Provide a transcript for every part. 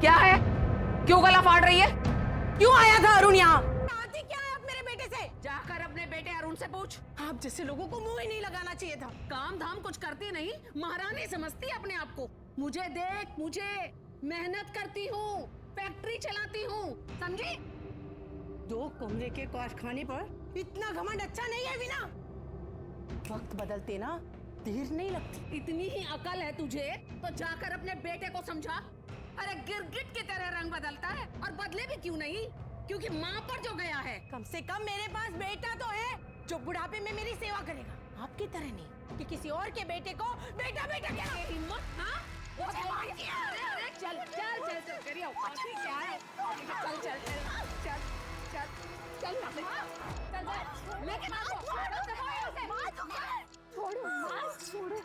क्या है? क्यों गला फाड़ रही है? क्यों आया था अरुण यहाँ? आती क्या है अब मेरे बेटे से? जाकर अपने बेटे अरुण से पूछ। आप जैसे लोगों को मुंह ही नहीं लगाना चाहिए था। काम धाम कुछ करती नहीं, महारानी समझती है अपने आप को। मुझे देख, मुझे मेहनत करती हूँ, फैक्ट्री चलाती हूँ, समझी? 2 कमरे के कारखाने पर इतना घमंड अच्छा नहीं है वीना। वक्त बदलते ना देर नहीं लगती। इतनी ही अकल है तुझे तो जाकर अपने बेटे को समझा। अरे गिरगिट की तरह रंग बदलता है और बदले भी क्यों नहीं? क्योंकि माँ पर जो गया है। कम से कम मेरे पास बेटा तो है जो बुढ़ापे में मेरी सेवा करेगा, आपकी तरह नहीं कि किसी और के बेटे को बेटा बेटा क्या हिम्मत। हाँ अरे चल चल चल चल करियो क्या है? चल चल चल चल चल चल चल लेके छोड़ो।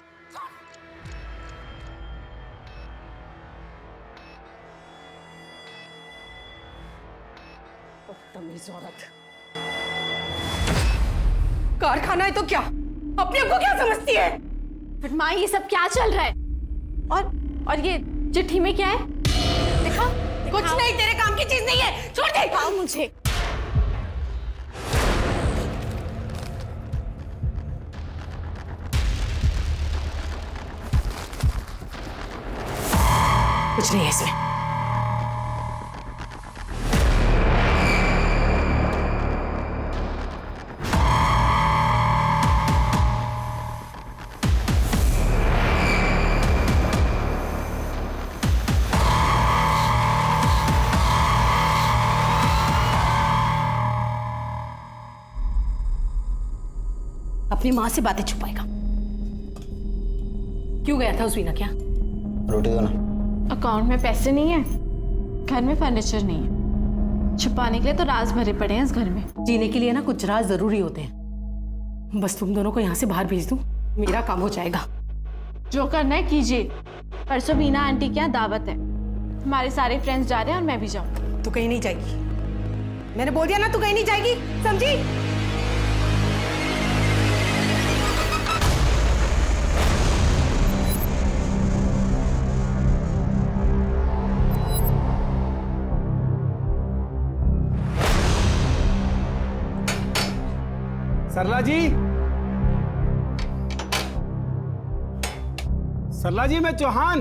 बदतमीज औरत। कारखाना है तो क्या, अपने आप को क्या समझती है? बट माँ ये सब क्या चल रहा है? और ये चिट्ठी में क्या है? दिखा। कुछ नहीं, तेरे काम की चीज नहीं है, छोड़ दे। दिखाओ मुझे। कुछ नहीं है इसमें। अपनी माँ से बातें छुपाएगा। क्यों गया था उस वीना क्या? रोटी दो ना। अकाउंट में पैसे नहीं है, घर में फर्नीचर नहीं है, छुपाने के लिए तो राज भरे पड़े हैं इस घर में। जीने के लिए ना कुछ राज जरूरी होते हैं। बस तुम दोनों को यहाँ से बाहर भेज दूं, मेरा काम हो जाएगा। जो करना है कीजिए। परसों वीना आंटी के यहाँ दावत है, हमारे सारे फ्रेंड्स जा रहे हैं और मैं भी जाऊँ। तू कहीं नहीं जाएगी, मैंने बोल दिया ना, तू कहीं नहीं जाएगी, समझी? सरला जी, सरला जी, मैं चौहान।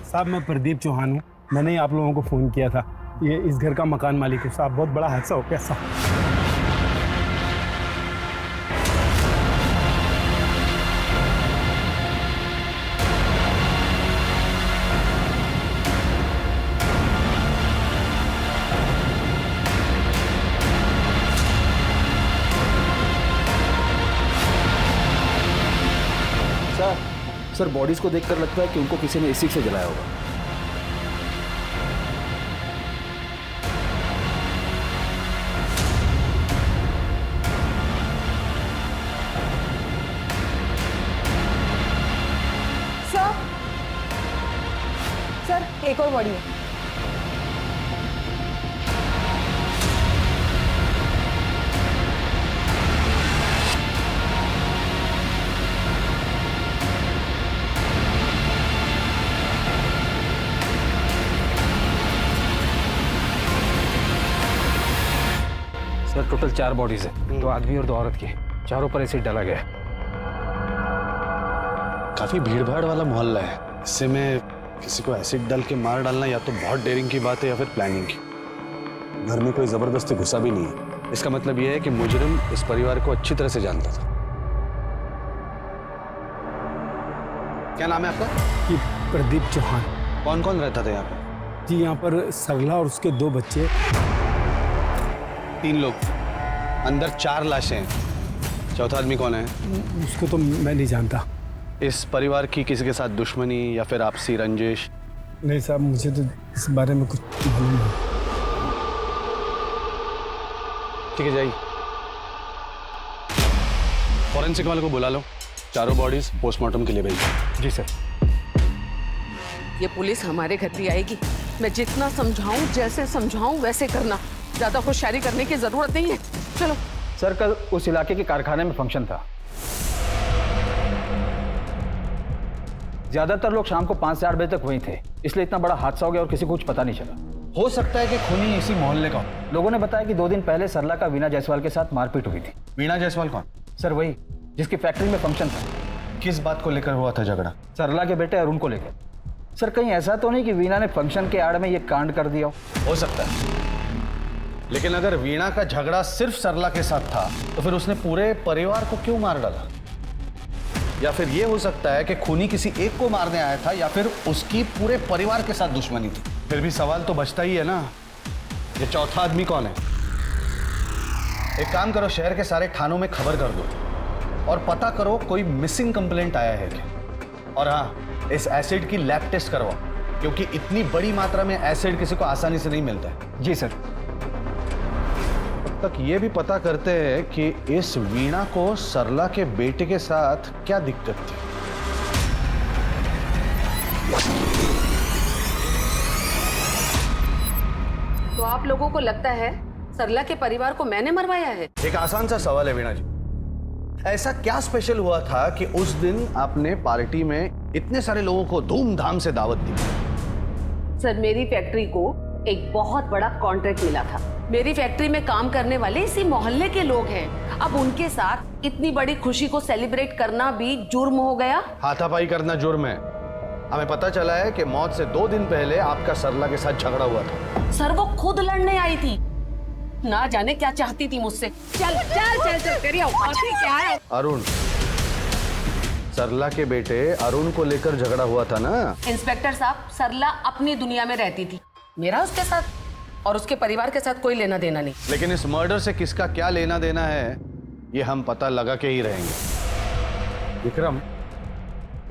साहब मैं प्रदीप चौहान हूँ। मैंने ही आप लोगों को फ़ोन किया था। ये इस घर का मकान मालिक है साहब। बहुत बड़ा हादसा हो गया साहब। सर बॉडीज को देखकर लगता है कि उनको किसी ने एसिड से जलाया होगा। सर एक और बॉडी है। सर टोटल 4 बॉडीज है, 2 आदमी और 2 औरत की। चारों पर एसिड डाला गया है। काफी भीड़ भाड़ वाला मोहल्ला है, इससे में किसी को एसिड डाल के मार डालना या तो बहुत डेयरिंग की बात है या फिर प्लानिंग की। घर में कोई जबरदस्ती घुसा भी नहीं है। इसका मतलब यह है कि मुजरिम इस परिवार को अच्छी तरह से जानता था। क्या नाम है आपका? ये प्रदीप चौहान। कौन कौन रहता था यहाँ पे? जी यहाँ पर सरला और उसके 2 बच्चे। 3 लोग, अंदर 4 लाशें हैं। चौथा आदमी कौन है? उसको तो मैं नहीं जानता। इस परिवार की किसी के साथ दुश्मनी या फिर आपसी रंजिश? नहीं साहब, मुझे तो इस बारे में कुछ मालूम नहीं। ठीक है, जाइए। फॉरेंसिक वाले को बुला लो। चारों बॉडीज पोस्टमार्टम के लिए भेजिए। जी सर। ये पुलिस हमारे घर भी आएगी। मैं जितना समझाऊं, जैसे समझाऊं वैसे करना। ज्यादा होशियारी करने की जरूरत नहीं है। चलो। सर कल उस इलाके के कारखाने में फंक्शन था। ज्यादातर लोग शाम को 5 से 8 बजे तक वहीं थे, इसलिए इतना बड़ा हादसा हो गया और किसी को कुछ पता नहीं चला। हो सकता है कि खूनी इसी मोहल्ले का हो। लोगों ने बताया कि 2 दिन पहले सरला का वीना जायसवाल के साथ मारपीट हुई थी। वीणा जायसवाल कौन? सर वही जिसकी फैक्ट्री में फंक्शन था। किस बात को लेकर हुआ था झगड़ा? सरला के बेटे अरुण को लेकर। सर कहीं ऐसा तो नहीं कि वीना ने फंक्शन के आड़ में ये कांड कर दिया हो सकता है, लेकिन अगर वीणा का झगड़ा सिर्फ सरला के साथ था तो फिर उसने पूरे परिवार को क्यों मार डाला? या फिर यह हो सकता है कि खूनी किसी एक को मारने आया था या फिर उसकी पूरे परिवार के साथ दुश्मनी थी। फिर भी सवाल तो बचता ही है ना, ये चौथा आदमी कौन है? एक काम करो, शहर के सारे थानों में खबर कर दो और पता करो कोई मिसिंग कंप्लेंट आया है क्या। और हाँ, इस एसिड की लैब टेस्ट करवाओ, क्योंकि इतनी बड़ी मात्रा में एसिड किसी को आसानी से नहीं मिलता है। जी सर। तक ये भी पता करते हैं कि इस वीणा को सरला के बेटे के साथ क्या दिक्कत थी। तो आप लोगों को लगता है सरला के परिवार को मैंने मरवाया है? एक आसान सा सवाल है वीणा जी, ऐसा क्या स्पेशल हुआ था कि उस दिन आपने पार्टी में इतने सारे लोगों को धूमधाम से दावत दी? सर, मेरी फैक्ट्री को एक बहुत बड़ा कॉन्ट्रैक्ट मिला था। मेरी फैक्ट्री में काम करने वाले इसी मोहल्ले के लोग हैं। अब उनके साथ इतनी बड़ी खुशी को सेलिब्रेट करना भी जुर्म हो गया। हाथापाई करना जुर्म है। हमें पता चला है कि मौत से 2 दिन पहले आपका सरला के साथ झगड़ा हुआ था। सर, वो खुद लड़ने आई थी, ना जाने क्या चाहती थी मुझसे। चल चल चल चल करियो। अभी क्या है? अरुण, सरला के बेटे अरुण को लेकर झगड़ा हुआ था ना? इंस्पेक्टर साहब, सरला अपनी दुनिया में रहती थी, मेरा उसके साथ और उसके परिवार के साथ कोई लेना देना नहीं। लेकिन इस मर्डर से किसका क्या लेना देना है ये हम पता लगा के ही रहेंगे। विक्रम,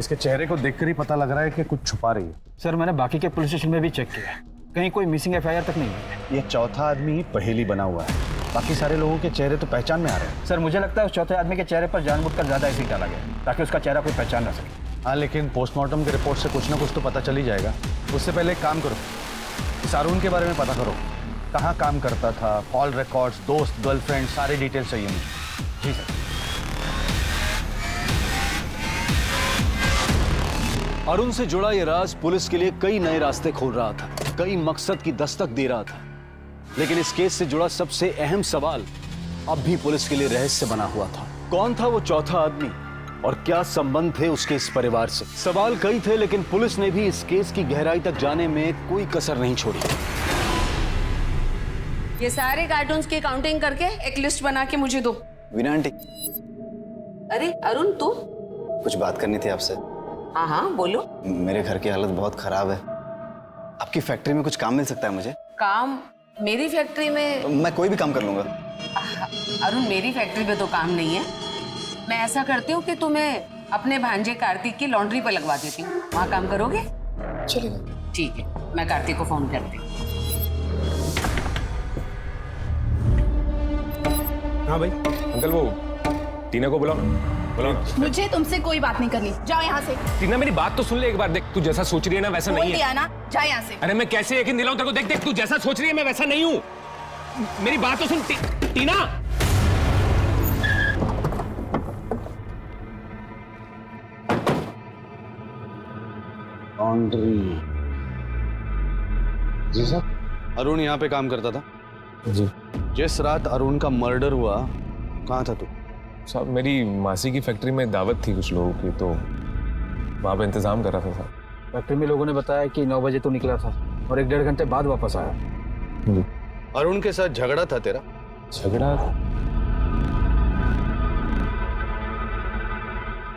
इसके चेहरे को देखकर ही पता लग रहा है कि कुछ छुपा रही है। सर मैंने बाकी के पुलिस स्टेशन में भी चेक किया, कहीं कोई मिसिंग एफआईआर तक नहीं है। ये चौथा आदमी पहेली बना हुआ है, बाकी सारे लोगों के चेहरे तो पहचान में आ रहे हैं। सर मुझे लगता है उस चौथे आदमी के चेहरे पर जानबूझकर ज्यादा एसिड डाला गया ताकि उसका चेहरा कोई पहचान ना सके। हाँ, लेकिन पोस्टमार्टम की रिपोर्ट से कुछ ना कुछ तो पता चल ही जाएगा। उससे पहले एक काम करो, इस अरुण के बारे में पता करो, कहाँ काम करता था, कॉल रिकॉर्ड्स, दोस्त, गर्लफ्रेंड, सारे डिटेल्स चाहिए मुझे। जी सर। अरुण से जुड़ा यह राज पुलिस के लिए कई नए रास्ते खोल रहा था, कई मकसद की दस्तक दे रहा था। लेकिन इस केस से जुड़ा सबसे अहम सवाल अब भी पुलिस के लिए रहस्य बना हुआ था। कौन था वो चौथा आदमी और क्या संबंध थे उसके इस परिवार से? सवाल कई थे, लेकिन पुलिस ने भी इस केस की गहराई तक जाने में कोई कसर नहीं छोड़ी। ये सारे कार्टून्स की काउंटिंग करके एक लिस्ट बना के मुझे दो। वीणा आंटी, अरे अरुण, तू? कुछ बात करनी थी आपसे। हाँ हाँ बोलो। मेरे घर की हालत बहुत खराब है, आपकी फैक्ट्री में कुछ काम मिल सकता है मुझे? काम? मेरी फैक्ट्री में? मैं कोई भी काम कर लूंगा। अरुण, मेरी फैक्ट्री में तो काम नहीं है। मैं ऐसा करती हूँ कि तुम्हें अपने भांजे कार्तिक की लॉन्ड्री पर लगवा देती हूँ, वहाँ काम करोगे? चलेगा। ठीक है, मैं कार्तिक को फोन करती हूँ। हाँ भाई। अंकल वो टीना को बुलाओ। मुझे तुमसे कोई बात नहीं करनी, जाओ यहाँ से। टीना मेरी बात तो सुन ले एक बार। देख, तू जैसा सोच रही है ना वैसा बोल नहीं है। दिया ना, जा यहाँ से। अरे मैं कैसे यकीन दिलाऊं तेरे को? देख देख, तू जैसा सोच रही है मैं वैसा नहीं हूँ। मेरी बात तो सुन टीना। लॉन्ड्री। जी सर। अरुण यहाँ पे काम करता था? जी। जिस रात अरुण का मर्डर हुआ कहाँ था तू? साहब, मेरी मासी की फैक्ट्री में दावत थी कुछ लोगों की, तो वहाँ पे इंतजाम कर रहा था साहब। फैक्ट्री में लोगों ने बताया कि 9 बजे तो निकला था और 1-1.5 घंटे बाद वापस आया। जी। अरुण के साथ झगड़ा था तेरा? झगड़ा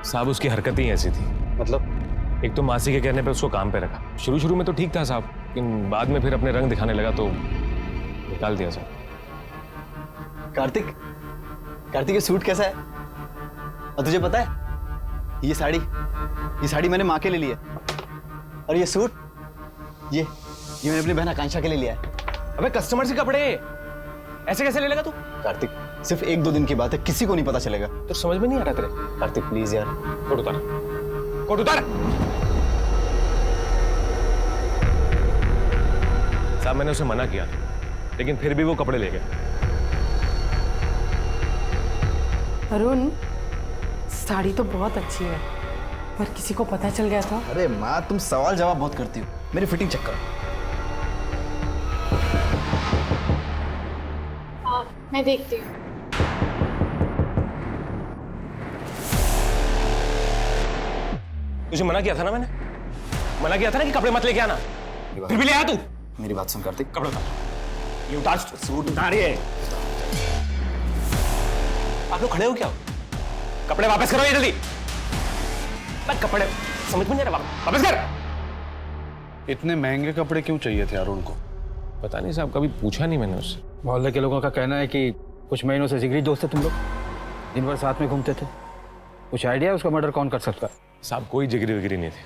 साहब, उसकी हरकतें ही ऐसी थी। मतलब? एक तो मासी के कहने पे उसको काम पे रखा। शुरू में तो ठीक था साहब, लेकिन बाद में फिर अपने रंग दिखाने लगा तो निकाल दिया साहब। कार्तिक, ये सूट कैसा है? और तुझे पता है ये साड़ी मैंने माँ के लिए ली है, और ये सूट ये मैंने अपनी बहन आकांक्षा के लिए लिया है। अबे कस्टमर से कपड़े ऐसे कैसे ले लेगा तू? कार्तिक, सिर्फ 1-2 दिन की बात है, किसी को नहीं पता चलेगा। तो समझ में नहीं आ रहा तेरे? कार्तिक प्लीज यार। कोट उतार, कोट उतार। साहब मैंने उसे मना किया लेकिन फिर भी वो कपड़े ले गया। अरुण, साड़ी तो बहुत अच्छी है, पर किसी को पता चल गया था। अरे माँ, तुम सवाल जवाब बहुत करती हो, मेरी फिटिंग चेक करो। हाँ, मैं देखती हूँ। तुझे मना किया था ना मैंने, मना किया था ना कि कपड़े मत लेके आना, फिर भी ले आया तू। मेरी बात सुन कार्तिक। कपड़े उतार, ये उतार, सूट उतारिए। आप लोग खड़े हो क्या? कपड़े वापस करो ये जल्दी। कपड़े समझ में नहीं आ रहा, वापस कर। इतने महंगे कपड़े क्यों चाहिए थे अरुण को? पता नहीं साहब, कभी पूछा नहीं मैंने उससे। मोहल्ले के लोगों का कहना है कि कुछ महीनों से जिगरी दोस्त थे तुम लोग, दिन भर साथ में घूमते थे। कुछ आइडिया है उसका मर्डर कौन कर सकता? साहब कोई जिगरी विगरी नहीं थे,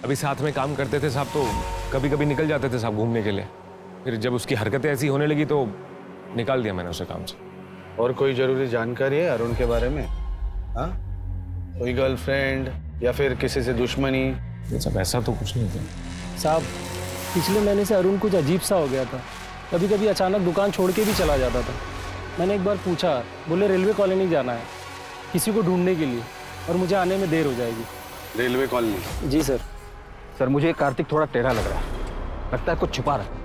अभी साथ में काम करते थे साहब, तो कभी कभी निकल जाते थे साहब घूमने के लिए। फिर जब उसकी हरकतें ऐसी होने लगी तो निकाल दिया मैंने उसे काम से। और कोई जरूरी जानकारी है अरुण के बारे में? हाँ, कोई गर्लफ्रेंड या फिर किसी से दुश्मनी? ये सब ऐसा तो कुछ नहीं था साहब। पिछले महीने से अरुण कुछ अजीब सा हो गया था, कभी कभी अचानक दुकान छोड़ के भी चला जाता था। मैंने एक बार पूछा, बोले रेलवे कॉलोनी जाना है किसी को ढूंढने के लिए, और मुझे आने में देर हो जाएगी। Railway colony? जी सर। सर मुझे कार्तिक थोड़ा टेढ़ा लग रहा है, लगता है कुछ छुपा रहा है।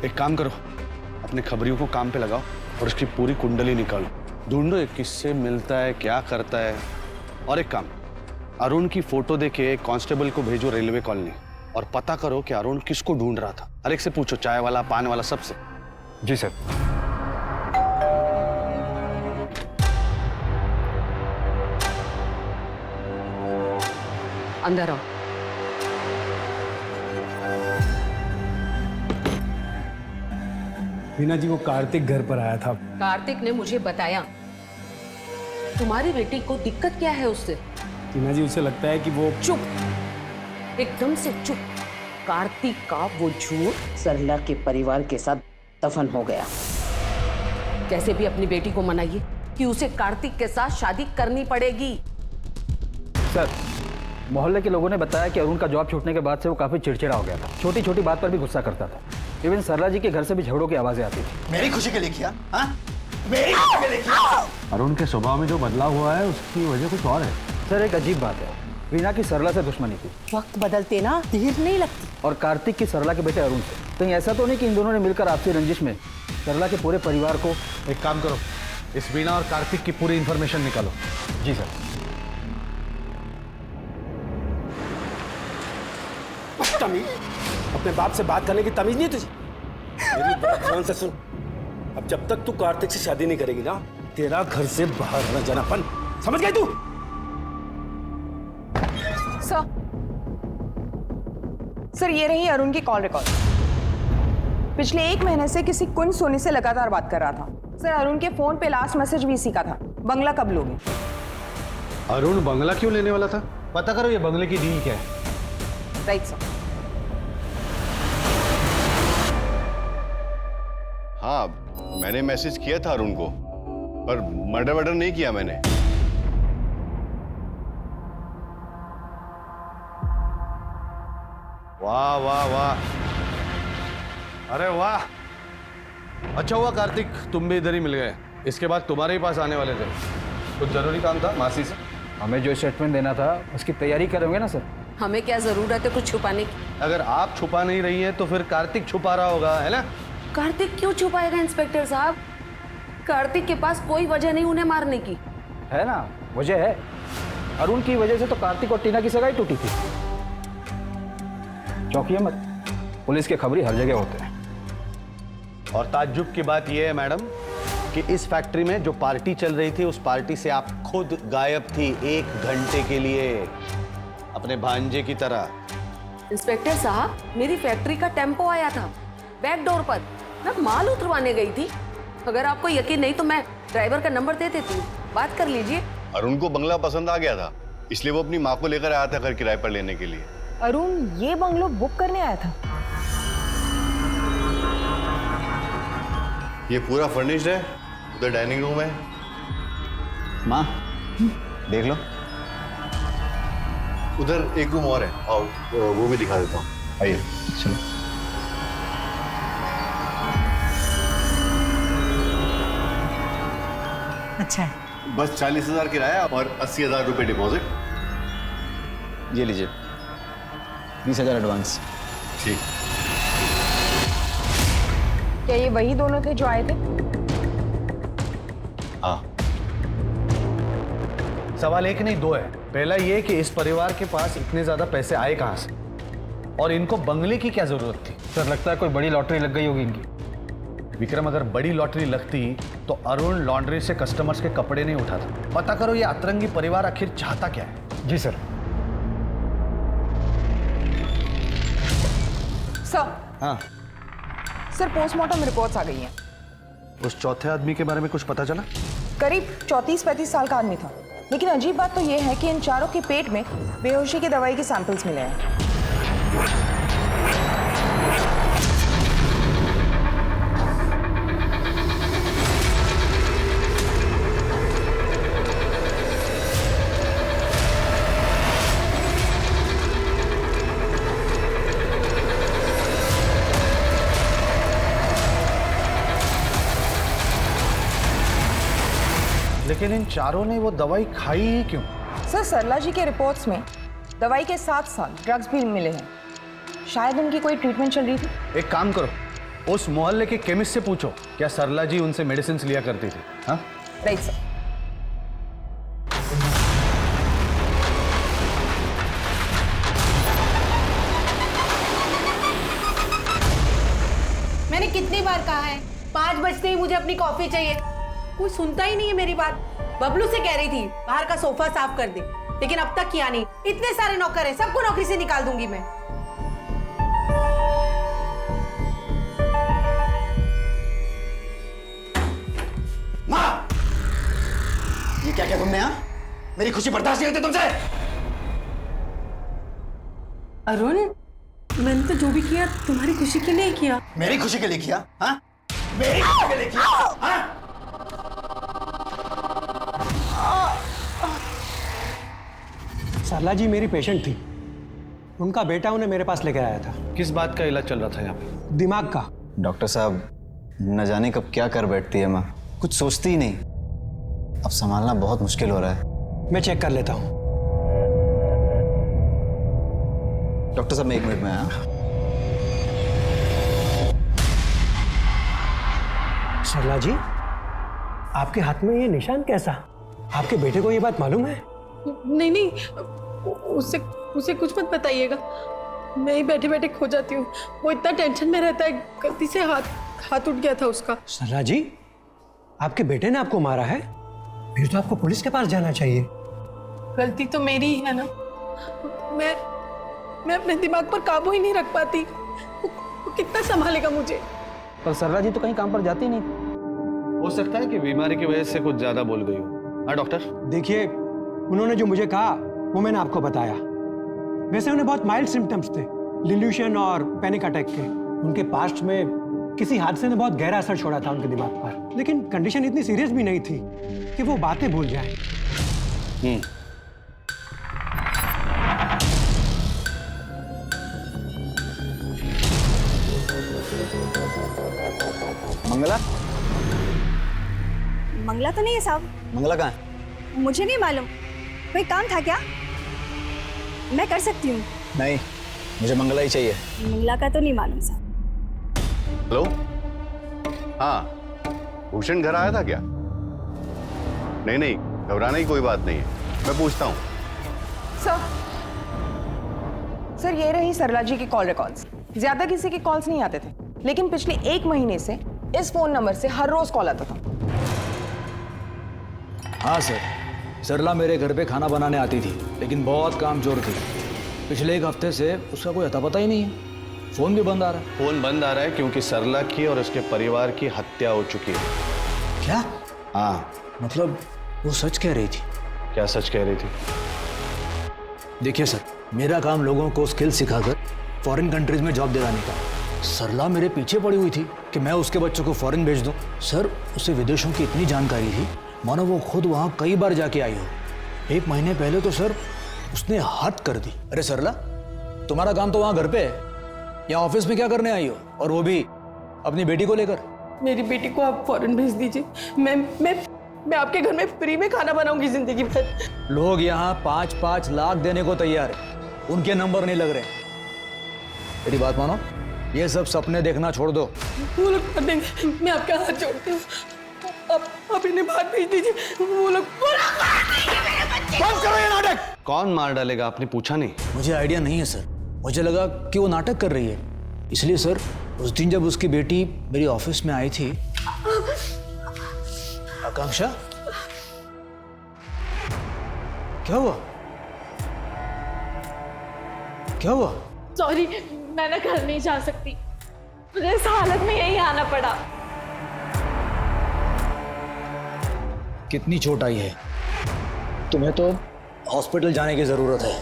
एक काम करो, अपने खबरियों को काम पे लगाओ और उसकी पूरी कुंडली निकालो, ढूंढो ये किससे मिलता है, क्या करता है। और एक काम, अरुण की फोटो देके कांस्टेबल को भेजो रेलवे कॉलोनी और पता करो कि अरुण किसको ढूंढ रहा था। हर एक से पूछो, चाय वाला, पान वाला, सबसे। जी सर। अंदर आओ। वीना जी, वो कार्तिक घर पर आया था। कार्तिक ने मुझे बताया। तुम्हारी बेटी को दिक्कत क्या है उससे? वीना जी, उसे लगता है कि वो... चुप, एकदम से चुप। कार्तिक का वो झूठ सरला के परिवार के साथ दफन हो गया। कैसे भी अपनी बेटी को मनाइए कि उसे कार्तिक के साथ शादी करनी पड़ेगी। सर, मोहल्ले के लोगों ने बताया कि अरुण का जॉब छूटने के बाद से वो काफी चिड़चिड़ा हो गया था, छोटी छोटी बात पर भी गुस्सा करता था। इवन सरला जी के घर से भी झगड़ों की आवाजें आती थी। मेरी खुशी के लिए किया? हाँ? मेरी खुशी के लिए किया? अरुण के स्वभाव में जो बदलाव हुआ है उसकी वजह कुछ और है। सर एक अजीब बात है, वीना की सरला से दुश्मनी थी, वक्त बदलते ना देर नहीं लगती। और कार्तिक की सरला के बेटे अरुण से। कहीं ऐसा तो नहीं कि इन दोनों ने मिलकर आपसी रंजिश में सरला के पूरे परिवार को... एक काम करो, इस वीणा और कार्तिक की पूरी इंफॉर्मेशन निकालो। जी सर। तमीज, अपने बाप से बात करने की तमीज नहीं तुझे? मेरी बात ध्यान से सुन, अब जब तक तू कार्तिक से शादी नहीं करेगी ना, तेरा घर से बाहर न जाना बंद, समझ गई तू? सर ये रही अरुण की कॉल रिकॉर्ड। पिछले 1 महीने से किसी कुन सोनी से लगातार बात कर रहा था। सर अरुण के फोन पे लास्ट मैसेज भी इसी का था, बंगला कब लोगे? अरुण बंगला क्यों लेने वाला था? पता करो ये बंगले की डील क्या है। Right sir. हाँ, मैंने मैसेज किया था अरुण को, पर मर्डर वर्डर नहीं किया मैंने। वाह वाह वाह, अरे वाह, अच्छा हुआ कार्तिक तुम भी इधर ही मिल गए। इसके बाद तुम्हारे ही पास आने वाले थे, कुछ जरूरी काम था मासी से। हमें जो स्टेटमेंट देना था उसकी तैयारी करेंगे ना सर। हमें क्या जरूरत है कुछ छुपाने की? अगर आप छुपा नहीं रही है तो फिर कार्तिक छुपा रहा होगा, है ना? कार्तिक क्यों छुपाएगा इंस्पेक्टर साहब? कार्तिक के पास कोई वजह नहीं उन्हें मारने की। है ना, वजह है। अरुण की वजह से तो कार्तिक और टीना की सगाई टूटी थी। चौंकिए मत, पुलिस के खबरी हर जगह होते हैं। और ताज्जुब की बात यह है मैडम कि इस फैक्ट्री में जो पार्टी चल रही थी उस पार्टी से आप खुद गायब थी 1 घंटे के लिए, अपने भांजे की तरह। इंस्पेक्टर साहब, मेरी फैक्ट्री का टेम्पो आया था बैक डोर पर, मैं माल उतरवाने गई थी। अगर आपको यकीन नहीं तो मैं ड्राइवर का नंबर दे देती हूँ, बात कर लीजिए। अरुण को बंगला पसंद आ गया था, इसलिए वो अपनी माँ को लेकर आया था घर किराए पर लेने के लिए। अरुण ये बंगलो बुक करने आया था? ये पूरा फर्निश्ड है, उधर डाइनिंग रूम है। माँ देख लो। उधर एक रूम और है, आओ वो भी दिखा देता हूँ, आइए। चलो। अच्छा है। बस 40,000 किराया और 80,000 रुपए डिपॉजिट। ये लीजिए 20,000 एडवांस। ठीक। क्या ये वही दोनों थे जो आए थे? हाँ। सवाल एक नहीं दो है। पहला ये कि इस परिवार के पास इतने ज्यादा पैसे आए कहां से और इनको बंगले की क्या जरूरत थी? सर लगता है कोई बड़ी लॉटरी लग गई होगी इनकी। विक्रम, अगर बड़ी लॉटरी लगती तो अरुण लॉन्ड्री से कस्टमर्स के कपड़े नहीं उठाता। पता करो ये अतरंगी परिवार आखिर चाहता क्या है। जी सर। सर। हाँ। सर पोस्टमार्टम रिपोर्ट्स आ गई हैं। उस चौथे आदमी के बारे में कुछ पता चला? करीब 34-35 साल का आदमी था, लेकिन अजीब बात तो ये है कि इन चारों के पेट में बेहोशी की दवाई के सैंपल्स मिले हैं। लेकिन इन चारों ने वो दवाई खाई ही क्यों? सर सरला जी के रिपोर्ट्स में दवाई के साथ साथ ड्रग्स भी मिले हैं। शायद उनकी कोई ट्रीटमेंट चल रही थी। एक काम करो, उस मोहल्ले के केमिस्ट से पूछो क्या सरला जी उनसे मेडिसिन लिया करती थी। हाँ राइट सर। मैंने कितनी बार कहा है 5 बजते ही मुझे अपनी कॉफी चाहिए, कोई सुनता ही नहीं है मेरी बात। बबलू से कह रही थी बाहर का सोफा साफ कर दे, लेकिन अब तक किया नहीं। इतने सारे नौकर हैं, सबको नौकरी से निकाल दूंगी मैं। माँ, ये क्या क्या तुमने? यहाँ मेरी खुशी बर्दाश्त नहीं होती तुमसे। अरुण, मैंने तो जो भी किया तुम्हारी खुशी के लिए किया। मेरी खुशी के लिए किया? हाँ मेरी खुशी के लिए किया? हाँ? सरला जी मेरी पेशेंट थी, उनका बेटा उन्हें मेरे पास लेकर आया था। किस बात का इलाज चल रहा था यहाँ पे? दिमाग का। डॉक्टर साहब, न जाने कब क्या कर बैठती है माँ, कुछ सोचती ही नहीं। अब संभालना बहुत मुश्किल हो रहा है। मैं चेक कर लेता हूँ। डॉक्टर साहब मैं 1 मिनट में आया। सरला जी, आपके हाथ में ये निशान कैसा? आपके बेटे को ये बात मालूम है? नहीं नहीं, उसे कुछ मत बताइएगा। मैं ही बैठे बैठे खो जाती हूँ। वो इतना टेंशन में रहता है, गलती से हाथ उठ गया था उसका। सरला जी, आपके बेटे ने आपको मारा है? फिर तो आपको पुलिस के पास जाना चाहिए। गलती तो मेरी ही है ना। मैं अपने दिमाग पर काबू ही नहीं रख पाती। वो कितना संभालेगा मुझे? पर सरला जी तो कहीं काम पर जाती नहीं। हो सकता है कि बीमारी की वजह से कुछ ज्यादा बोल गई हो। हाँ डॉक्टर? देखिए, उन्होंने जो मुझे कहा वो मैंने आपको बताया। वैसे उन्हें बहुत माइल्ड सिम्टम्स थे, डिल्यूशन और पैनिक अटैक के। उनके पास्ट में किसी हादसे ने बहुत गहरा असर छोड़ा था उनके दिमाग पर, लेकिन कंडीशन इतनी सीरियस भी नहीं थी कि वो बातें भूल जाएं। मंगला? मंगला तो नहीं है साहब। मंगला कहाँ है? मुझे नहीं मालूम, कोई काम था क्या? मैं कर सकती हूँ। नहीं, मुझे मंगला ही चाहिए। मंगला का तो नहीं मालूम साहब। हेलो, हाँ भूषण घर आया था क्या? नहीं नहीं, घबराने की कोई बात नहीं है, मैं पूछता हूँ। सर ये रही सरला जी की कॉल रिकॉर्ड्स। ज्यादा किसी के कॉल्स नहीं आते थे, लेकिन पिछले 1 महीने से इस फोन नंबर से हर रोज कॉल आता था। हाँ सर, सरला मेरे घर पे खाना बनाने आती थी, लेकिन बहुत कामचोर थी। पिछले 1 हफ्ते से उसका कोई अता पता ही नहीं है। फोन भी बंद आ रहा है। फोन बंद आ रहा है क्योंकि सरला की और उसके परिवार की हत्या हो चुकी है। क्या? हाँ। मतलब वो सच कह रही थी? क्या सच कह रही थी? देखिए सर, मेरा काम लोगों को स्किल सिखाकर फॉरेन कंट्रीज में जॉब दिलाने का। सरला मेरे पीछे पड़ी हुई थी कि मैं उसके बच्चों को फॉरेन भेज दूं। सर, उसे विदेशों की इतनी जानकारी थी मानो वो खुद वहां कई बार जाके आई हो। 1 महीने पहले तो सर उसने हद कर दी। अरे सरला, तुम्हारा काम तो वहां घर पे है, या ऑफिस में क्या करने आई हो, और वो भी अपनी बेटी को लेकर? मेरी बेटी को आप फॉरेन भेज दीजिए। मैं आपके घर में फ्री में खाना बनाऊंगी जिंदगी भर। लोग यहाँ 5-5 लाख देने को तैयार है, उनके नंबर नहीं लग रहे। मेरी बात मानो, ये सब सपने देखना छोड़ दो। वो लोग कर देंगे, मैं आपका हाथ जोड़ती हूँ। आप इन्हें बाहर भेज दीजिए। वो लोग बंद करो ये नाटक। कौन मार डालेगा आपने पूछा नहीं? मुझे आइडिया नहीं है सर, मुझे लगा कि वो नाटक कर रही है, इसलिए सर उस दिन जब उसकी बेटी मेरी ऑफिस में आई थी। आकांक्षा, क्या हुआ? क्या हुआ? सॉरी, मैं ना घर नहीं जा सकती, मुझे इस हालत में यही आना पड़ा। कितनी चोट आई है? तुम्हें तो हॉस्पिटल जाने की जरूरत है।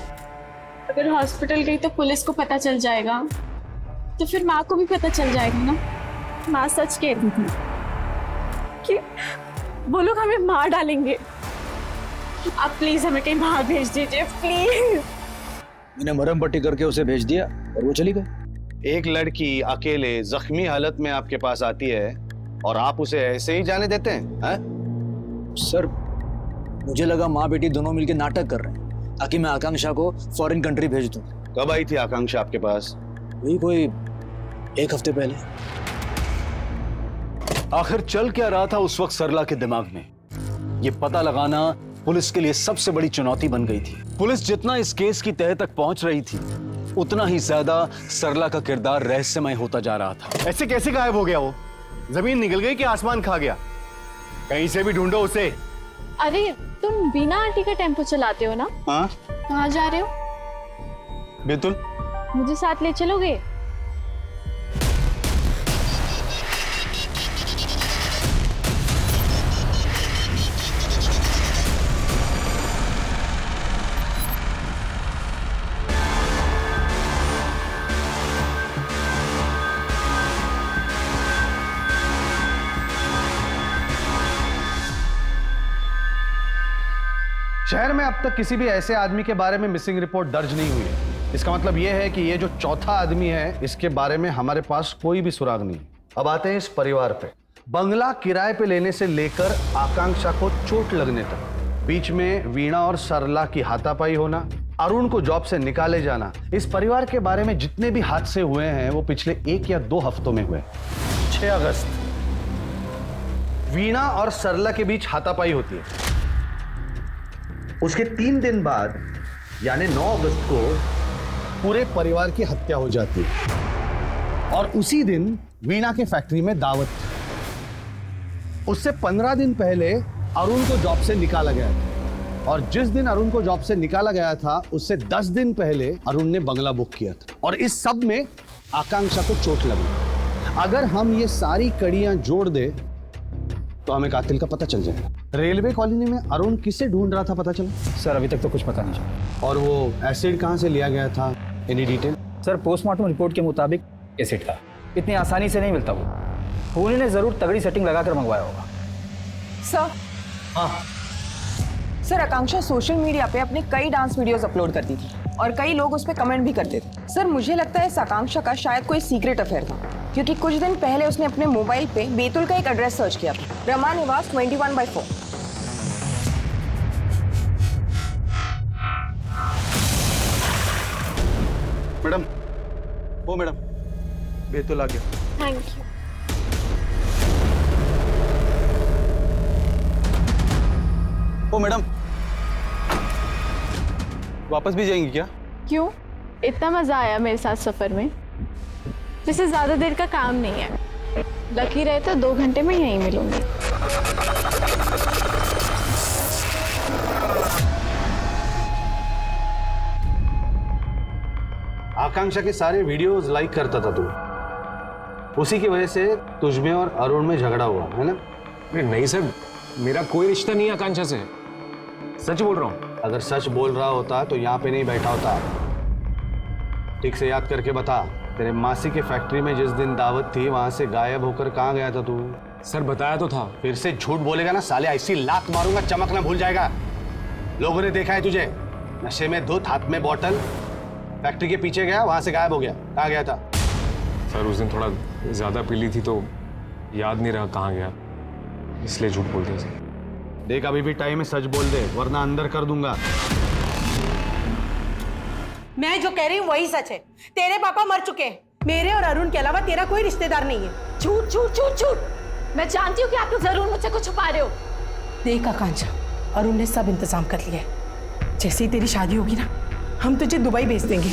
अगर हॉस्पिटल गई तो पुलिस को पता चल जाएगा, तो फिर माँ को भी पता चल जाएगा ना। माँ सच कहती थी कि वो लोग हमें मार डालेंगे। आप प्लीज हमें कहीं बाहर भेज दीजिए, प्लीज। मैंने मरहम पट्टी करके उसे भेज दिया और वो चली गई। एक लड़की अकेले जख्मी हालत में आपके पास आती है और आप उसे ऐसे ही जाने देते हैं? सर, मुझे लगा माँ बेटी दोनों मिलकर नाटक कर रहे हैं ताकि मैं आकांक्षा को फॉरेन कंट्री भेज दूं। कब आई थी आकांक्षा आपके पास? वही कोई 1 हफ्ते पहले। आखिर चल क्या रहा था उस वक्त सरला के दिमाग में, ये पता लगाना पुलिस के लिए सबसे बड़ी चुनौती बन गई थी। पुलिस जितना इस केस की तह तक पहुंच रही थी, उतना ही ज्यादा सरला का किरदार रहस्यमय होता जा रहा था। ऐसे कैसे गायब हो गया वो? जमीन निकल गई कि आसमान खा गया? कहीं से भी ढूंढो उसे। अरे तुम बीना आंटी का टेम्पो चलाते हो ना? हाँ। कहाँ जा रहे हो? बेतुल, मुझे साथ ले चलोगे? शहर में अब तक किसी भी ऐसे आदमी के बारे में मिसिंग रिपोर्ट दर्ज नहीं हुई है। इसका मतलब यह है कि ये जो चौथा आदमी है, इसके बारे में हमारे पास कोई भी सुराग नहीं। अब आते हैं इस परिवार पे। बंगला किराए पे लेने से लेकर आकांक्षा को चोट लगने तक, बीच में वीणा और सरला की हाथापाई होना, अरुण को जॉब से निकाले जाना, इस परिवार के बारे में जितने भी हादसे हुए हैं वो पिछले 1 या 2 हफ्तों में हुए। 6 अगस्त वीणा और सरला के बीच हाथापाई होती है। उसके 3 दिन बाद यानी 9 अगस्त को पूरे परिवार की हत्या हो जाती है और उसी दिन वीणा के फैक्ट्री में दावत थी। उससे 15 दिन पहले अरुण को जॉब से निकाला गया था और जिस दिन अरुण को जॉब से निकाला गया था उससे 10 दिन पहले अरुण ने बंगला बुक किया था और इस सब में आकांक्षा को चोट लगी। अगर हम ये सारी कड़ियां जोड़ दे तो हमें कातिल का पता चल जाएगा। रेलवे कॉलोनी में अरुण किसे ढूंढ रहा था पता चला? सर, अभी तक तो कुछ पता नहीं चला। और वो एसिड कहां से लिया गया था? Any detail? Sir, postmortem report के मुताबिक एसिड था। इतनी आसानी से नहीं मिलता वो। खूनी ने जरूर तगड़ी सेटिंग लगाकर मंगवाया होगा। सर। हाँ सर, आकांक्षा सोशल मीडिया पे अपने कई डांस वीडियोस अपलोड करती थी और कई लोग उस पर कमेंट भी करते थे। सर, मुझे लगता है इस आकांक्षा का शायद कोई सीक्रेट अफेयर था, क्योंकि कुछ दिन पहले उसने अपने मोबाइल पे बेतुल का एक एड्रेस सर्च किया था, रमा निवास 21/4। मैडम, वो मैडम, बेतुल आ गया। Thank you. ओ मैडम, वापस भी जाएंगी क्या? क्यों? इतना मजा आया मेरे साथ सफर में। वैसे ज्यादा देर का काम नहीं है, लकी रहे तो 2 घंटे में यहीं मिलूंगी। आकांक्षा के सारे वीडियोस लाइक करता था तू, उसी की वजह से तुझमें और अरुण में झगड़ा हुआ है ना? नहीं सर, मेरा कोई रिश्ता नहीं है आकांक्षा से, सच बोल रहा हूँ। अगर सच बोल रहा होता तो यहाँ पे नहीं बैठा होता। ठीक से याद करके बता, तेरे मासी के फैक्ट्री में जिस दिन दावत थी वहां से गायब होकर कहाँ गया था तू? सर बताया तो था। फिर से झूठ बोलेगा ना साले, ऐसी लात मारूंगा चमक ना भूल जाएगा। लोगों ने देखा है तुझे नशे में धुत, हाथ में बोतल, फैक्ट्री के पीछे गया, वहां से गायब हो गया। कहाँ गया था? सर उस दिन थोड़ा ज्यादा पी ली थी तो याद नहीं रहा कहाँ गया, इसलिए झूठ बोल दिया सर। देख अभी भी टाइम है, सच बोल दे वरना अंदर कर दूंगा। मैं जो कह रही हूँ वही सच है। तेरे पापा मर चुके हैं। मेरे और अरुण के अलावा तेरा कोई रिश्तेदार नहीं है। झूठ झूठ झूठ झूठ। मैं जानती हूँ कि आप लोग जरूर मुझसे कुछ छुपा रहे हो। देख आकांक्षा, अरुण ने सब इंतजाम कर लिया है। जैसे ही तेरी शादी होगी ना, हम तुझे दुबई भेज देंगे।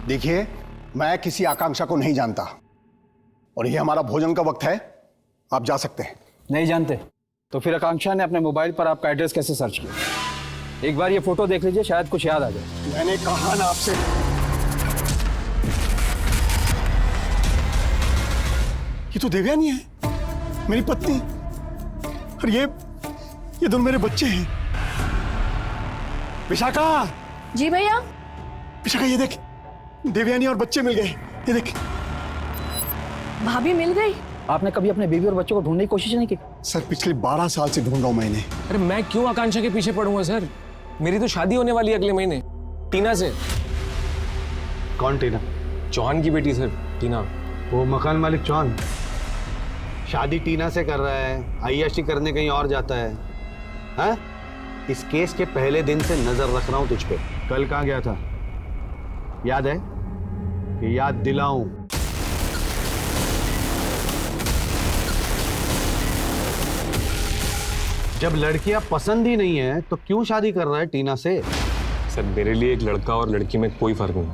देखिए, मैं किसी आकांक्षा को नहीं जानता और ये हमारा भोजन का वक्त है, आप जा सकते हैं। नहीं जानते तो फिर आकांक्षा ने अपने मोबाइल पर आपका एड्रेस कैसे सर्च किया? एक बार ये फोटो देख लीजिए, शायद कुछ याद आ जाए। मैंने कहा ना आपसे, ये तो देवयानी है, मेरी पत्नी, और ये दोनों मेरे बच्चे हैं। विशाखा। जी भैया। विशाखा ये देख, देवयानी और बच्चे मिल गए, ये देख। भाभी मिल गई? आपने कभी अपने बीवी और बच्चों को ढूंढने की कोशिश नहीं की? सर पिछले 12 साल से ढूंढ रहा हूं मैंने। अरे मैं क्यों आकांक्षा के पीछे पड़ूंगा सर, मेरी तो शादी होने वाली है अगले महीने टीना से। कौन टीना? चौहान की बेटी सर, टीना। वो मकान मालिक चौहान शादी टीना से कर रहा है, अय्याशी करने कहीं और जाता है। हाँ? इस केस के पहले दिन से नजर रख रहा हूं तुझ पे। कल कहाँ गया था याद है कि याद दिलाऊं? जब लड़कियां पसंद ही नहीं है तो क्यों शादी कर रहा है टीना से? सर मेरे लिए एक लड़का और लड़की में कोई फर्क नहीं।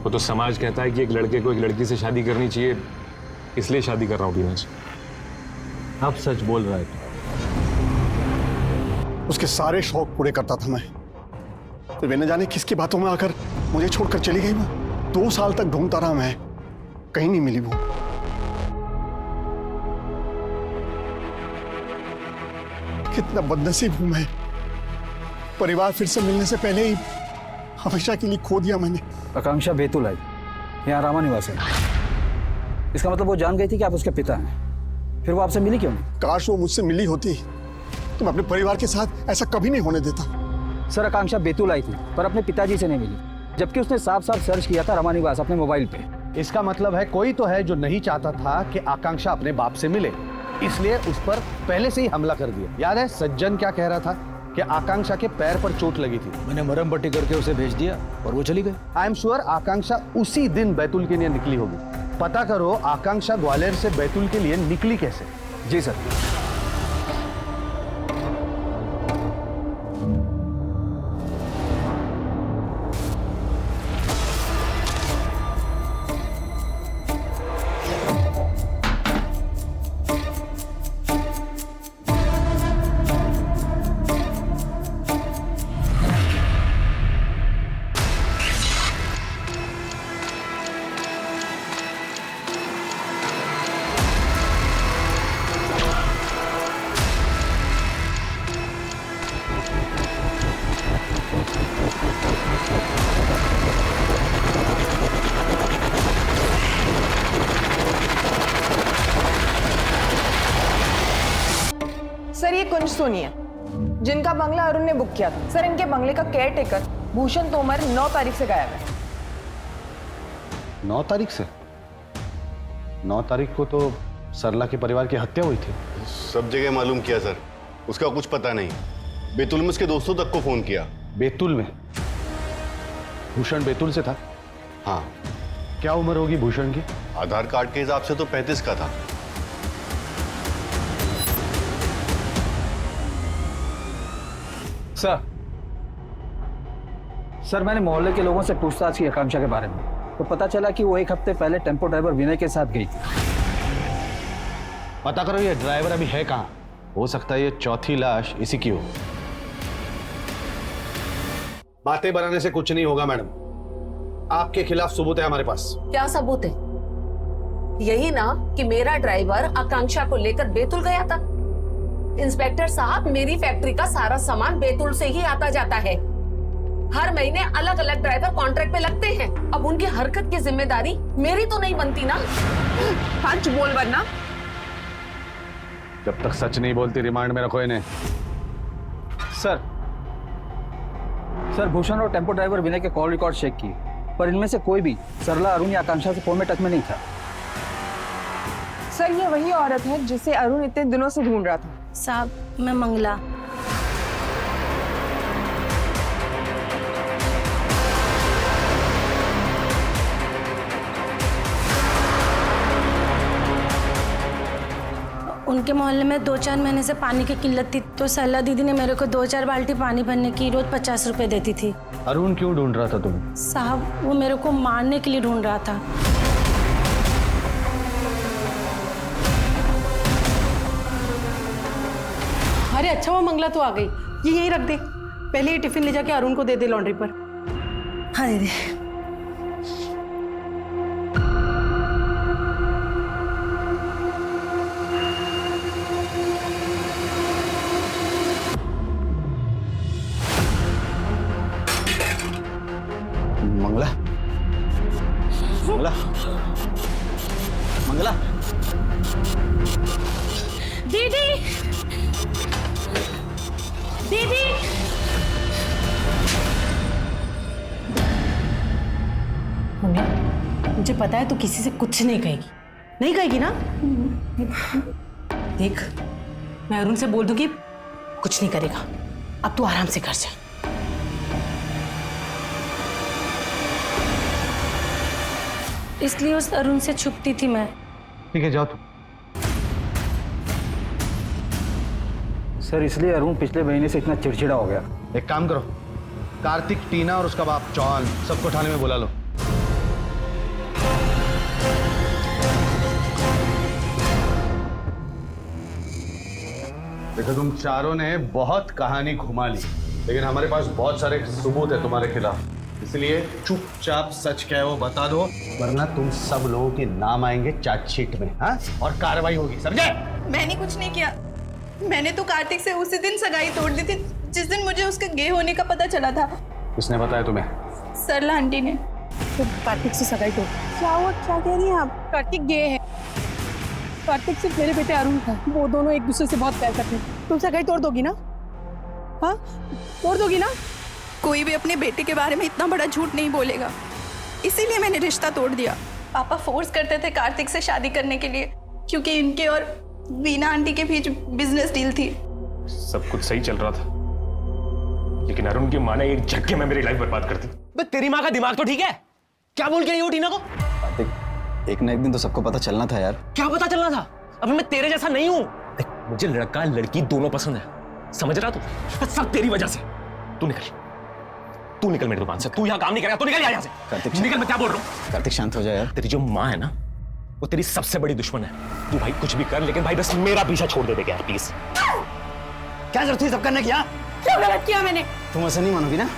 वो तो समाज कहता है कि एक लड़के को एक लड़की से शादी करनी चाहिए, इसलिए शादी कर रहा हूँ टीना से। अब सच बोल रहा है तू। उसके सारे शौक पूरे करता था मैं, तो वे न जाने किसकी बातों में आकर मुझे छोड़कर चली गई। मैं 2 साल तक ढूंढता रहा, मैं कहीं नहीं मिली वो। कितना बदनसीब हूं मैं, परिवार फिर से मिलने से पहले ही हमेशा के लिए खो दिया मैंने। आकांक्षा बैतूल आई, यहाँ रामा निवास है। इसका मतलब वो जान गई थी कि आप उसके पिता हैं, फिर वो आपसे मिली क्यों नहीं? काश वो मुझसे मिली होती तो मैं अपने परिवार के साथ ऐसा कभी नहीं होने देता। सर आकांक्षा बैतूल आई थी पर अपने पिताजी से नहीं मिली, जबकि उसने साफ साफ सर्च किया था रामा निवास अपने मोबाइल पे। इसका मतलब है कोई तो है जो नहीं चाहता था कि आकांक्षा अपने बाप से मिले, इसलिए उस पर पहले से ही हमला कर दिया। याद है सज्जन क्या कह रहा था कि आकांक्षा के पैर पर चोट लगी थी। मैंने मरहम पट्टी करके उसे भेज दिया और वो चली गई। आई एम श्योर आकांक्षा उसी दिन बैतूल के लिए निकली होगी। पता करो आकांक्षा ग्वालियर से बैतूल के लिए निकली कैसे। जी सर। सर ये कुंज सोनी है जिनका बंगला अरुण ने बुक किया था। सर इनके बंगले का केयर टेकर भूषण तोमर 9 तारीख से गायब है। 9 तारीख से? 9 तारीख को तो सरला के परिवार की हत्या हुई थी। सब जगह मालूम किया सर, उसका कुछ पता नहीं। बैतूल में उसके दोस्तों तक को फोन किया। बैतूल में? भूषण बैतूल से था? हाँ। क्या उम्र होगी भूषण की? आधार कार्ड के हिसाब से तो 35 का था। सर मैंने मोहल्ले के लोगों से पूछताछ की आकांक्षा के बारे में, तो पता चला कि वो 1 हफ्ते पहले टेम्पो ड्राइवर विनय के साथ गई थी। पता करो ये ड्राइवर अभी है कहाँ? हो सकता है ये चौथी लाश इसी की हो। बातें बनाने से कुछ नहीं होगा मैडम, आपके खिलाफ सबूत है हमारे पास। क्या सबूत है? यही ना कि मेरा ड्राइवर आकांक्षा को लेकर बैतूल गया था। इंस्पेक्टर साहब, मेरी फैक्ट्री का सारा सामान बैतूल से ही आता जाता है। हर महीने अलग अलग ड्राइवर कॉन्ट्रैक्ट पे लगते हैं। अब उनकी हरकत की जिम्मेदारी मेरी तो नहीं बनती ना। सच बोल वरना। जब तक सच नहीं बोलती रिमांड में रखो इन्हें। सर भूषण और टेम्पो ड्राइवर विनय के कॉल रिकॉर्ड चेक की, पर इनमें से कोई भी सरला, अरुण या आकांक्षा से फोन में टच में नहीं था। सर ये वही औरत है जिसे अरुण इतने दिनों से ढूंढ रहा था। साहब मैं मंगला। उनके मोहल्ले में 2-4 महीने से पानी की किल्लत थी, तो सरला दीदी ने मेरे को 2-4 बाल्टी पानी भरने की रोज 50 रुपए देती थी। अरुण क्यों ढूंढ रहा था तुम्हें? साहब वो मेरे को मारने के लिए ढूंढ रहा था। अरे अच्छा वो मंगला तो आ गई, ये यहीं रख दे। पहले ये टिफिन ले जाके अरुण को दे दे लॉन्ड्री पर। हाँ दीदी। मंगला, मंगला, मंगला, दीदी, दीदी। मुझे पता है तू किसी से कुछ नहीं कहेगी, नहीं कहेगी ना? देख मैं अरुण से बोल दूंगी, कुछ नहीं करेगा। अब तू आराम से घर जा। इसलिए उस अरुण से छुपती थी मैं। ठीक है जाओ तुम। सर इसलिए अरुण पिछले महीने से इतना चिड़चिड़ा हो गया। एक काम करो, कार्तिक, टीना और उसका बाप चौहान सबको थाने में बुला लो। देखो तुम चारों ने बहुत कहानी घुमा ली, लेकिन हमारे पास बहुत सारे सबूत है तुम्हारे खिलाफ, इसलिए चुपचाप सच क्या है वो बता दो, वरना तुम सब लोगों के नाम आएंगे चार्जशीट में। हाँ, और कार्रवाई होगी, समझे? मैंने कुछ नहीं किया। मैंने तो कार्तिक से उसी दिन सगाई तोड़ दी थी जिस दिन मुझे उसके गे होने का पता चला था। किसने बताया तुम्हें? सरला आंटी ने। तो कार्तिक से सगाई तोड़? क्या हुआ, क्या कह रही हैं आप? कार्तिक गे है। कार्तिक सिर्फ मेरे बेटे अरुण था, वो दोनों एक दूसरे से बहुत प्यार करते हैं। तुम सगाई तोड़ दोगी ना? हाँ तोड़ दोगी ना? कोई भी अपने बेटे के बारे में इतना बड़ा झूठ नहीं बोलेगा, इसीलिए मैंने रिश्ता तोड़ दिया। पापा फोर्स करते थे कार्तिक से शादी करने के लिए, क्योंकि इनके और वीना आंटी के बीच बिजनेस डील थी। सब कुछ सही चल रहा था, लेकिन अरुण की माँ ने एक झटके में मेरी लाइफ बर्बाद कर दी। तेरी माँ का दिमाग तो ठीक है? क्या बोल के आई हो टीना को? कार्तिक, एक ना एक दिन तो सबको पता चलना था यार। क्या पता चलना था? अभी मैं तेरे जैसा नहीं हूँ। मुझे लड़का लड़की दोनों पसंद है, समझ रहा तू? सब तेरी वजह से। तू निकल मेरी दुकान से। तू यहाँ काम नहीं करेगा, तू निकल यहाँ से। कार्तिक निकल, मैं क्या बोल रहा हूँ? कार्तिक शांत हो जाए यार। तेरी जो माँ है ना, वो तेरी सबसे बड़ी दुश्मन है। तू भाई कुछ भी कर, लेकिन भाई बस मेरा पीछा छोड़ दे यार प्लीज। क्या जरूरत थी सब करने की? क्या गलत किया मैंने? तुम ऐसा नहीं मानोगी ना?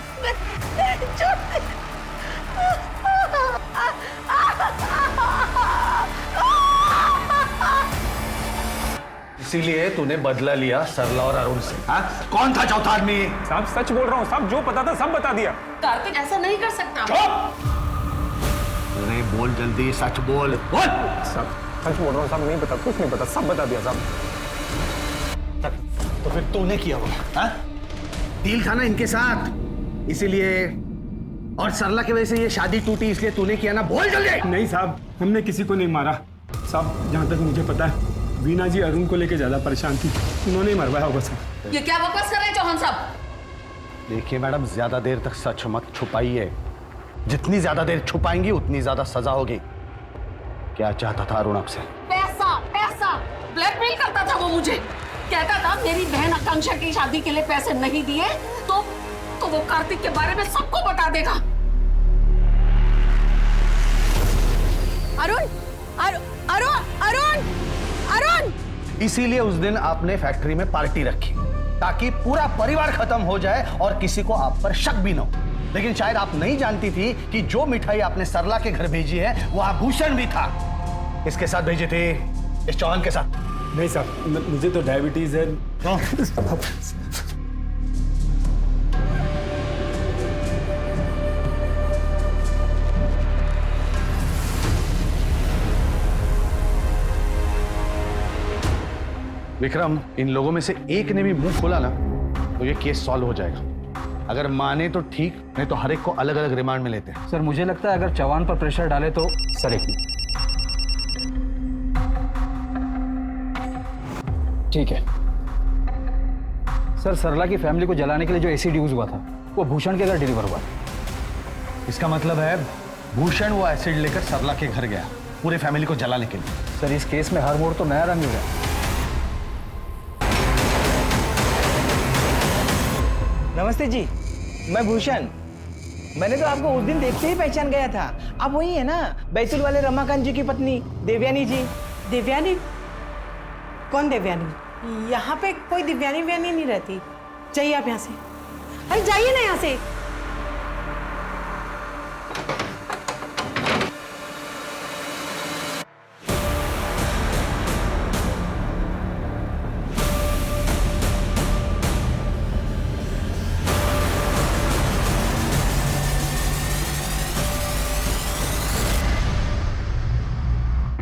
इसीलिए तूने बदला लिया सरला और अरुण से। हाँ? कौन था चौथा आदमी? साहब सच बोल रहा हूँ साहब, जो पता था सब बता दिया। कार्तिक ऐसा नहीं कर सकता। अरे बोल जल्दी, सच बोल। बोल। सच बोल रहा हूँ साहब, नहीं पता, कुछ नहीं पता, सब बता दिया साहब। तो फिर तूने किया वो? हाँ? डील था ना इनके साथ, इसीलिए। और सरला की वजह से ये शादी टूटी, इसलिए तूने किया ना? बोल जल्दी। नहीं साहब, हमने किसी को नहीं मारा साहब। जहाँ तक मुझे पता है वीना जी अरुण को लेके ज्यादा परेशान थी, उन्होंने ही मरवाया होगा साहब। ये क्या बकवास कर रहे हैं चौहान साहब? देखिए मैडम, ज्यादा देर तक सच मत छुपाइए। जितनी ज्यादा देर छुपाएंगी उतनी ज्यादा सजा होगी। क्या चाहता था अरुण आपसे? पैसा, पैसा ब्लैकमेल करता था वो मुझे। कहता था मेरी बहन आकांक्षा की शादी के लिए पैसे नहीं दिए तो वो कार्तिक के बारे में सबको बता देगा। अरुण, अरुण, अरुण, अरुण! इसीलिए उस दिन आपने फैक्ट्री में पार्टी रखी, ताकि पूरा परिवार खत्म हो जाए और किसी को आप पर शक भी न हो। लेकिन शायद आप नहीं जानती थी कि जो मिठाई आपने सरला के घर भेजी है वो आभूषण भी था। इसके साथ भेजी थी, इस चौहान के साथ। नहीं साहब, मुझे तो डायबिटीज है। विक्रम, इन लोगों में से एक ने भी मुंह खोला ना तो ये केस सॉल्व हो जाएगा। अगर माने तो ठीक, नहीं तो हर एक को अलग अलग रिमांड में लेते हैं। सर मुझे लगता है अगर चौहान पर प्रेशर डाले तो सरेगी। ठीक है सर, सरला की फैमिली को जलाने के लिए जो एसिड यूज हुआ था वो भूषण के घर डिलीवर हुआ। इसका मतलब है भूषण वो एसिड लेकर सरला के घर गया पूरे फैमिली को जलाने के लिए। सर इस केस में हर मोड़ तो नया रंग है। नमस्ते जी, मैं भूषण। मैंने तो आपको उस दिन देखते ही पहचान गया था। आप वही है ना, बैतूल वाले रमाकांत जी की पत्नी देवयानी जी? देवयानी? कौन देवयानी? यहाँ पे कोई दिव्यानी व्यानी नहीं रहती। जाइए आप यहाँ से। अरे जाइए ना यहाँ से।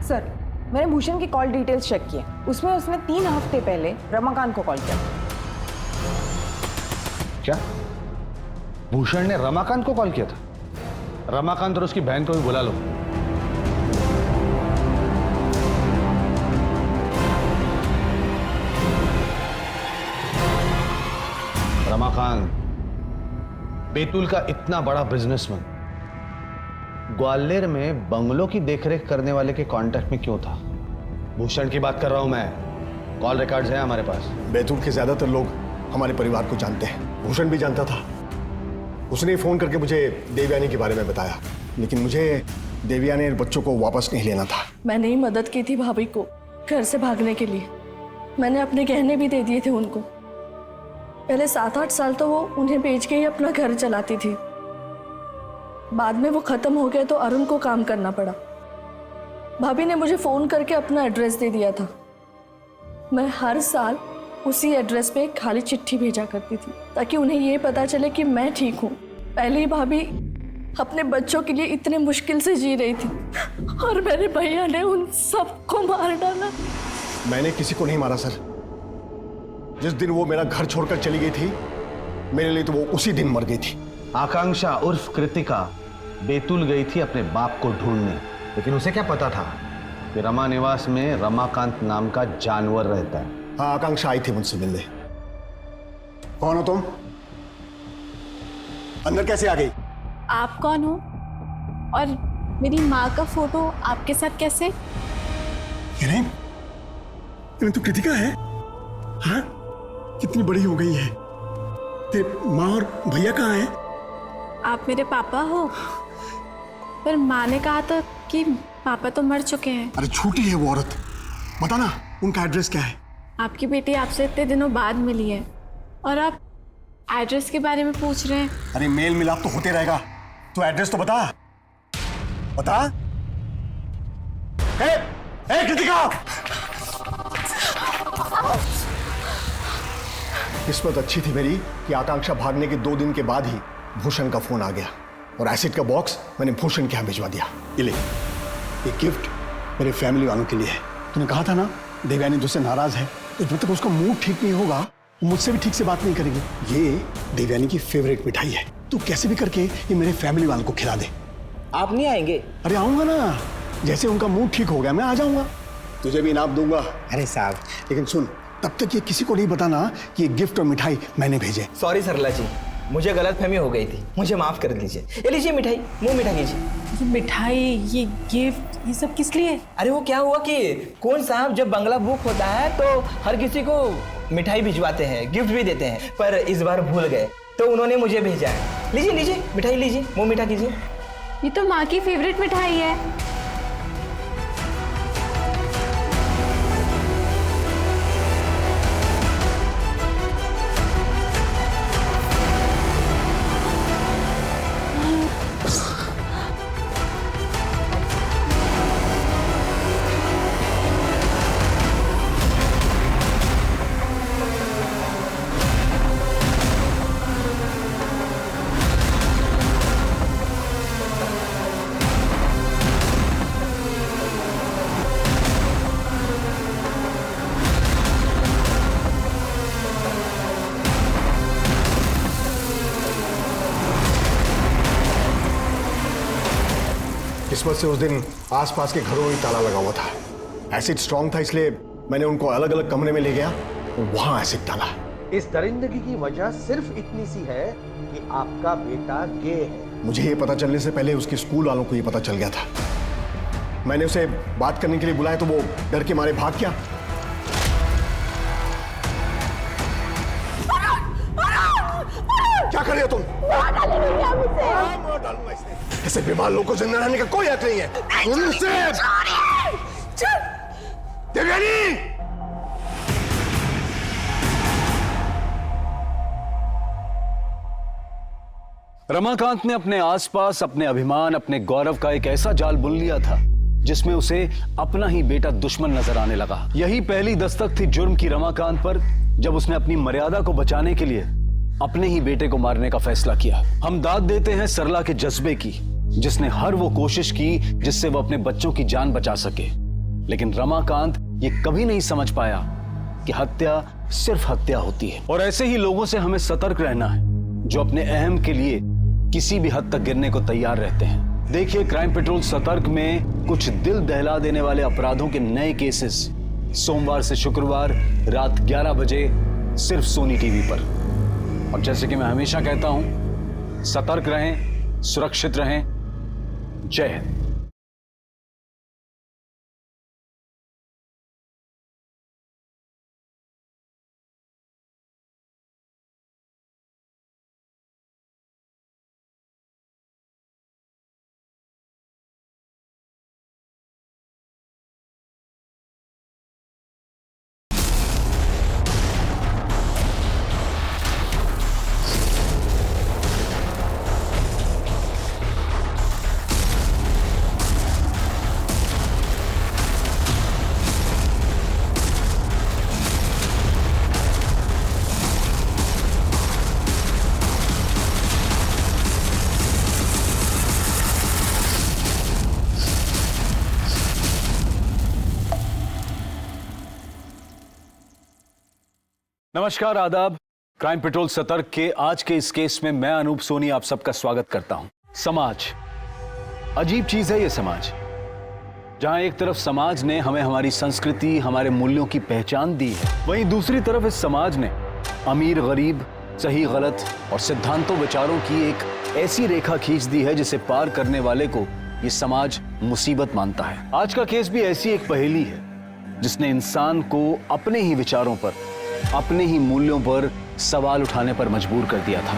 सर, मैंने भूषण की कॉल डिटेल्स चेक किए। उसमें उसने 3 हफ्ते पहले रमाकांत को कॉल किया। क्या भूषण ने रमाकांत को कॉल किया था? रमाकांत और उसकी बहन को भी बुला लो। रमाकांत बैतूल का इतना बड़ा बिजनेसमैन ग्वालियर में बंगलों की देखरेख करने वाले के कांटेक्ट में क्यों था? भूषण की बात कर रहा हूं मैं। कॉल रिकॉर्ड्स हैं हमारे पास। बैतूल के ज्यादातर लोग हमारे परिवार को जानते हैं। भूषण भी जानता था। उसने फोन करके मुझे देवयानी के बारे में बताया, लेकिन मुझे देवयानी और बच्चों को वापस नहीं लेना था। मैंने ही मदद की थी भाभी को घर से भागने के लिए। मैंने अपने गहने भी दे दिए थे उनको। पहले 7-8 साल तो वो उन्हें बेच के ही अपना घर चलाती थी। बाद में वो खत्म हो गया तो अरुण को काम करना पड़ा। भाभी ने मुझे फोन करके अपना एड्रेस दे दिया था। मैं हर साल उसी एड्रेस पे एक खाली चिट्ठी भेजा करती थी ताकि उन्हें ये पता चले कि मैं ठीक हूँ। पहले ही भाभी अपने बच्चों के लिए इतने मुश्किल से जी रही थी और मेरे भैया ने उन सबको मार डाला। मैंने किसी को नहीं मारा सर। जिस दिन वो मेरा घर छोड़कर चली गई थी, मेरे लिए तो वो उसी दिन मर गई थी। आकांक्षा उर्फ कृतिका बैतूल गई थी अपने बाप को ढूंढने, लेकिन उसे क्या पता था कि रमा निवास में रमाकांत नाम का जानवर रहता है। हाँ, आकांक्षा आई थी मुझसे मिलने। कौन हो तुम? अंदर कैसे आ गई? आप कौन हो और मेरी माँ का फोटो आपके साथ कैसे? ये तो कृतिका है। हाँ, कितनी बड़ी हो गई है। तेरे माँ और भैया कहाँ हैं? आप मेरे पापा हो, पर माँ ने कहा था कि पापा तो मर चुके हैं। अरे झूठी है वो औरत। बता ना, उनका एड्रेस क्या है? आपकी बेटी आपसे इतने दिनों बाद मिली है और आप एड्रेस के बारे में पूछ रहे हैं। अरे मेल मिलाप तो होते रहेगा, तो एड्रेस तो बता। बता। ए कृतिका! किस्मत अच्छी थी मेरी कि आकांक्षा भागने के 2 दिन के बाद ही भूषण का फोन आ गया और एसिड का बॉक्स मैंने भूषण के यहाँ भिजवा दिया। ये गिफ्ट मेरे फैमिली वालों के लिए है। तूने कहा था ना देवयानी तुझसे नाराज है, तो जब तक उसका मूड ठीक नहीं होगा वो मुझसे भी ठीक से बात नहीं करेगी। ये देवयानी की फेवरेट मिठाई है। तू कैसे भी करके ये मेरे फैमिली वालों को खिला दे। आप नहीं आएंगे? अरे आऊंगा ना, जैसे उनका मूड ठीक हो गया मैं आ जाऊंगा। तुझे भी इनाम दूंगा। अरे साहब, लेकिन सुन, तब तक ये किसी को नहीं बताना कि ये गिफ्ट और मिठाई मैंने भेजे। सॉरी सरला जी, मुझे गलतफहमी हो गई थी, मुझे माफ कर दीजिए। ये लीजिए मिठाई, मुंह मीठा कीजिए। ये मिठाई, ये गिफ्ट, ये सब किस लिए? अरे वो क्या हुआ कि कौन साहब जब बंगला बुक होता है तो हर किसी को मिठाई भिजवाते हैं, गिफ्ट भी देते हैं, पर इस बार भूल गए तो उन्होंने मुझे भेजा है। लीजिए लीजिए मिठाई लीजिए, मुंह मीठा कीजिए। ये तो माँ की फेवरेट मिठाई है। किस्मत से उस दिन आसपास के घरों में ताला लगा हुआ था। एसिड स्ट्रांग था, इसलिए मैंने उनको अलग अलग कमरे में ले गया और वहां एसिड डाला। इस दरिंदगी की वजह सिर्फ इतनी सी है कि आपका बेटा गे है। मुझे ये पता चलने से पहले उसके स्कूल वालों को ये पता चल गया था। मैंने उसे बात करने के लिए बुलाया तो वो डर के मारे भाग गया। क्या कर रहे हो तुम? ऐसे बीमार लोगों को जिंदा रहने का कोई हक नहीं है। देवयानी! रमाकांत ने अपने आसपास अपने अभिमान, अपने गौरव का एक ऐसा जाल बुन लिया था जिसमें उसे अपना ही बेटा दुश्मन नजर आने लगा। यही पहली दस्तक थी जुर्म की रमाकांत पर, जब उसने अपनी मर्यादा को बचाने के लिए अपने ही बेटे को मारने का फैसला किया। हम दाद देते हैं सरला के जज्बे की, जिसने हर वो कोशिश की जिससे वो अपने बच्चों की जान बचा सके। लेकिन रमाकांत ये कभी नहीं समझ पाया कि हत्या सिर्फ हत्या होती है। और ऐसे ही लोगों से हमें सतर्क रहना है जो अपने अहम के लिए किसी भी हद तक गिरने को तैयार रहते हैं। देखिए क्राइम पेट्रोल सतर्क में कुछ दिल दहला देने वाले अपराधों के नए केसेस सोमवार से शुक्रवार रात 11 बजे सिर्फ सोनी टीवी पर। और जैसे कि मैं हमेशा कहता हूं, सतर्क रहें, सुरक्षित रहें। जय हिंद। नमस्कार, आदाब। क्राइम पेट्रोल सतर्क के आज के इस केस में मैं अनूप सोनी आप सबका स्वागत करता हूं। समाज, अजीब चीज है ये समाज, जहां एक तरफ समाज ने हमें हमारी संस्कृति, हमारे मूल्यों की पहचान दी है, वहीं दूसरी तरफ इस समाज ने अमीर गरीब, सही गलत और सिद्धांतों विचारों की एक ऐसी रेखा खींच दी है जिसे पार करने वाले को ये समाज मुसीबत मानता है। आज का केस भी ऐसी एक पहेली है जिसने इंसान को अपने ही विचारों पर, अपने ही मूल्यों पर सवाल उठाने पर मजबूर कर दिया था।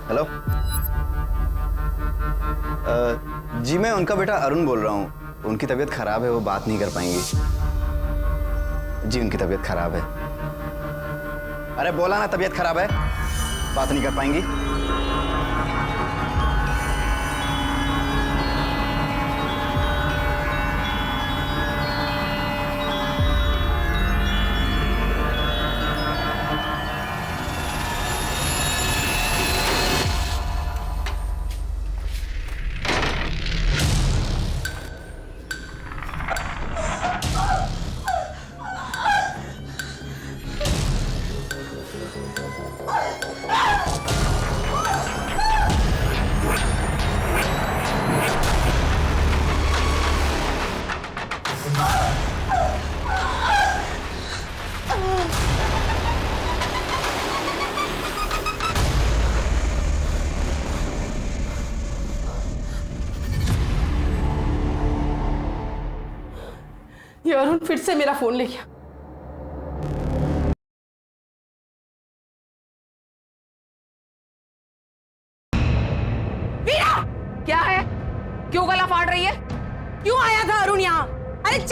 हेलो, जी मैं उनका बेटा अरुण बोल रहा हूँ। उनकी तबीयत खराब है, वो बात नहीं कर पाएंगी। जी उनकी तबीयत खराब है। अरे बोला ना तबीयत खराब है, बात नहीं कर पाएंगी। ये अरुण फिर से मेरा फोन ले गया। वीरा, क्या है? क्यों गला फाड़ रही है? क्यों आया था अरुण यहाँ? अरे